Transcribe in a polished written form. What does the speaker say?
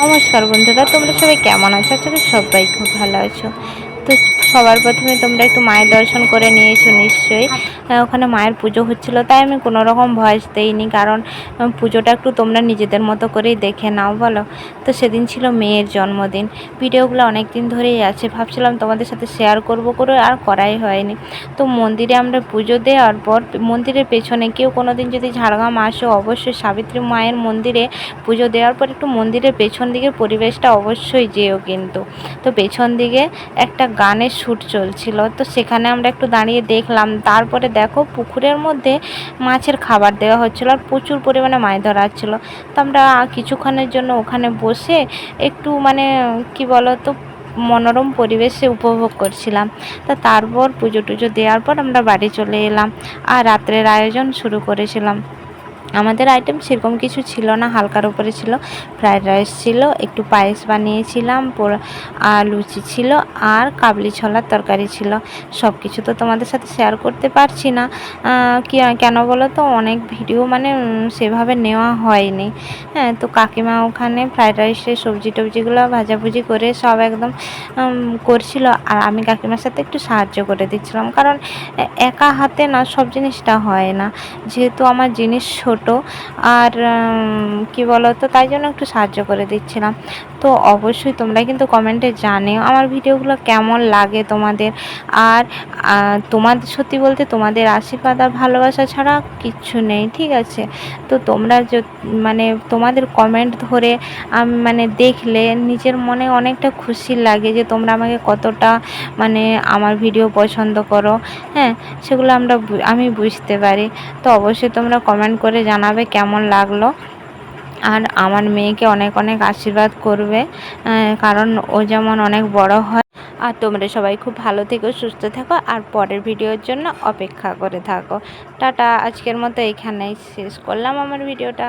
নমস্কার বন্ধুরা, তোমরা সবাই কেমন আছো? আশা করি সবাই খুব ভালো আছো। তো সবার প্রথমে তোমরা একটু মায়ের দর্শন করে নিয়েছো নিশ্চয়ই। ওখানে মায়ের পুজো হচ্ছিল, তাই আমি কোনো রকম ভয়েস দেইনি, কারণ পুজোটা একটু তোমরা নিজেদের মতো করেই দেখে নাও বলো। তো সেদিন ছিল মেয়ের জন্মদিন। ভিডিওগুলো অনেক দিন ধরেই আছে, ভাবছিলাম তোমাদের সাথে শেয়ার করব করে, আর করাই হয়নি। তো মন্দিরে আমরা পুজো দেওয়ার পর মন্দিরের পেছনে কেউ কোনো দিন যদি ঝাড়গ্রাম আসো, অবশ্যই সাবিত্রী মায়ের মন্দিরে পুজো দেওয়ার পর একটু মন্দিরের পেছন দিকের পরিবেশটা অবশ্যই যেও কিন্তু। তো পেছন দিকে একটা গানের শ্যুট চলছিল, তো সেখানে আমরা একটু দাঁড়িয়ে দেখলাম। তারপরে দেখো পুকুরের মধ্যে মাছের খাবার দেওয়া হচ্ছিল, আর প্রচুর পরিমাণে মাছ ধরা হচ্ছিলো। তো আমরা কিছুক্ষণের জন্য ওখানে বসে একটু মানে কি বলো তো, মনোরম পরিবেশে উপভোগ করছিলাম। তা তারপর পুজো টুজো দেওয়ার পর আমরা বাড়ি চলে এলাম, আর রাত্রের আয়োজন শুরু করেছিলাম। আমাদের আইটেম সেরকম কিছু ছিল না, হালকার উপরে ছিল। ফ্রায়েড রাইস ছিল, একটু পায়েস বানিয়েছিলাম, আর লুচি ছিল, আর কাবলি ছোলার তরকারি ছিল। সব কিছু তো তোমাদের সাথে শেয়ার করতে পারছি না, কেন বলো তো, অনেক ভিডিও মানে সেভাবে নেওয়া হয়নি। হ্যাঁ, তো কাকিমা ওখানে ফ্রায়েড রাইসের সবজি টবজিগুলো ভাজাভুজি করে সব একদম করছিল, আর আমি কাকিমার সাথে একটু সাহায্য করে দিচ্ছিলাম, কারণ একা হাতে না সব জিনিসটা হয় না, যেহেতু আমার জিনিস ছোট। আর কি বলো তো, তাই জন্য একটু সাহায্য করে দিচ্ছিলাম। তো অবশ্যই তোমরা কিন্তু কমেন্টে জানিও আমার ভিডিওগুলো কেমন লাগে তোমাদের। আর তোমাদের সত্যি বলতে তোমাদের আশীর্বাদ আর ভালোবাসা ছাড়া কিচ্ছু নেই, ঠিক আছে? তো তোমরা মানে তোমাদের কমেন্ট ধরে আমি মানে দেখলে নিজের মনে অনেকটা খুশি লাগে, যে তোমরা আমাকে কতটা মানে আমার ভিডিও পছন্দ করো। হ্যাঁ, সেগুলো আমি বুঝতে পারি। তো অবশ্যই তোমরা কমেন্ট করে জানাবে কেমন লাগলো, আর আমার মেয়েকে অনেক অনেক আশীর্বাদ করবে, কারণ ও যেমন অনেক বড় হয়। আর তোমরা সবাই খুব ভালো থেকো, সুস্থ থাকো, আর পরের ভিডিওর জন্য অপেক্ষা করে থাকো। টাটা, আজকের মতো এখানেই শেষ করলাম আমার ভিডিওটা।